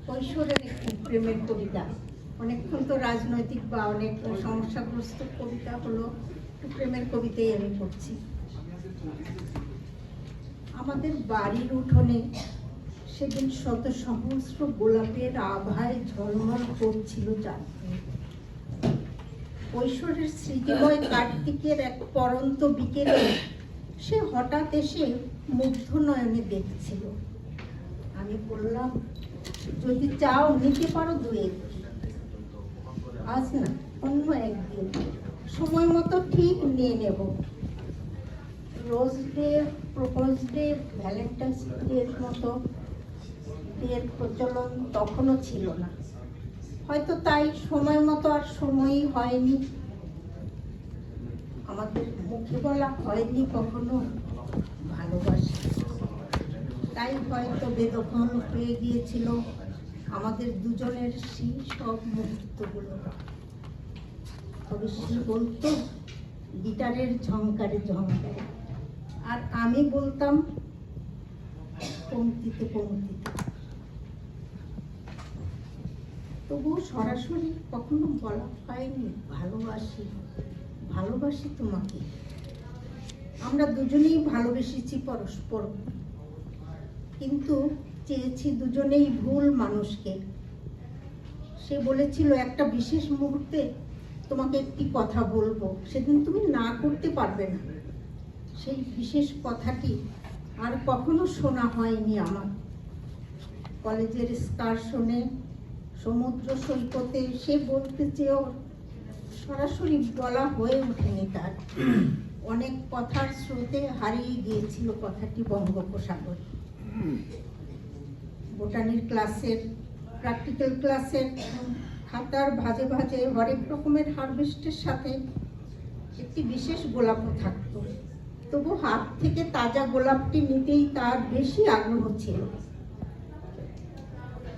কৈশোরের একটি প্রেমের কবিতা। অনেকক্ষণ তো রাজনৈতিক বা অনেক সমস্যাগ্রস্ত কবিতা হলো, একটু প্রেমের কবিতাই আমি পড়ছি। আমাদের বাড়ির উঠোনে সেদিন শত সহস্র গোলাপের আভায় ঝলমল করছিল চাঁদনি। কৈশোরের স্মৃতিময় কার্তিকের এক পরন্ত বিকেলে সে হঠাৎ এসে মুগ্ধ নয়নে দেখছিল। আমি বললাম, যদি চাও নিতে পারো দুয়েক, আজ না অন্য একদিন সময় মতো ঠিক নিয়ে নেব। Rose day, propose day, Valentine's ডের মতো বিয়ের প্রচলন তখনও ছিল না, হয়তো তাই সময় মতো আর সময়ই হয়নি। আমাদের মুখে বলা হয়নি কখনো ভালোবাসি, তাই হয়তো বেদখল হয়ে গিয়েছিল আমাদের দুজনের সেই সব মুহূর্তগুলো। তবে সে বলতো গিটারের ঝংকারে ঝংকারে, আর আমি বলতাম পংক্তিতে পংক্তিতে। তবুও সরাসরি কখনো বলা হয়নি ভালোবাসি, ভালোবাসি তোমাকে। আমরা দুজনেই ভালোবেসেছি পরস্পর, কিন্তু চেয়েছি দুজনেই ভুল মানুষকে। সে বলেছিল একটা বিশেষ মুহূর্তে তোমাকে একটি কথা বলবো, সেদিন তুমি না করতে পারবে না। সেই বিশেষ কথাটি আর কখনো শোনা হয়নি আমার। কলেজের এক্সকারশনে, সমুদ্র সৈকতে সে বলতে চেয়েও সরাসরি বলা হয়ে ওঠেনি তার। অনেক কথার স্রোতে হারিয়ে গিয়েছিল কথাটি বঙ্গোপসাগরে। বোটানির ক্লাসের, প্র্যাকটিক্যাল ক্লাসের খাতার ভাজে ভাজে হরেক রকমের হারভেস্টের সাথে একটি বিশেষ গোলাপও থাকতো। তবু হাত থেকে তাজা গোলাপটি নিতেই তার বেশি আগ্রহ ছিল।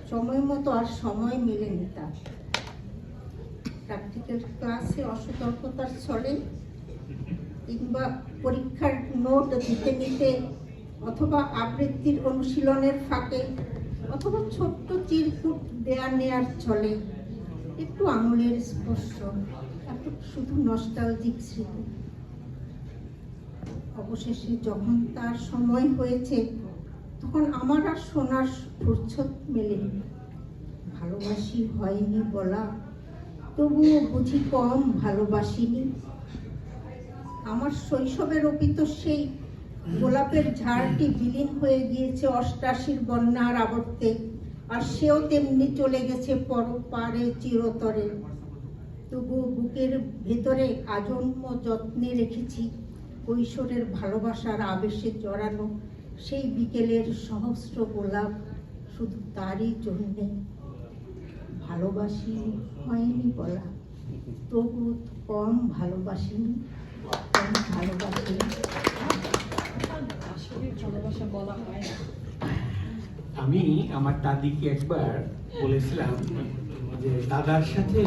সময় মতো আর সময় মেলেনি তার। প্র্যাকটিক্যাল ক্লাসে অসতর্কতার ছলে কিংবা পরীক্ষার নোট দিতে নিতে, অথবা আবৃত্তির অনুশীলনের ফাঁকে, অথবা ছোট্ট চিরকুট দেয়া নেয়ার ছলে একটু আঙুলের স্পর্শ, এত শুধু নস্টালজিক স্মৃতি। অবশেষে যখন তার সময় হয়েছে, তখন আমার আর শোনার ফুরসত মেলেনি। ভালোবাসি হয়নি বলা, তবুও বুঝি কম ভালোবাসিনি। আমার শৈশবের অপিত সেই গোলাপের ঝাড়টি বিলীন হয়ে গিয়েছে 88-র বন্যার আবর্তে, আর সেও তেমনি চলে গেছে পরপারে চিরতরে। তবুও বুকের ভেতরে আজন্ম যত্নে রেখেছি কৈশোরের ভালোবাসার আবেশে জড়ানো সেই বিকেলের সহস্র গোলাপ, শুধু তারই জন্যে। ভালোবাসি হয়নি বলা, তবু কম ভালোবাসিনি, কম ভালোবাসিনি। আমি আমার দাদিকে একবার বলেছিলাম যে দাদার সাথে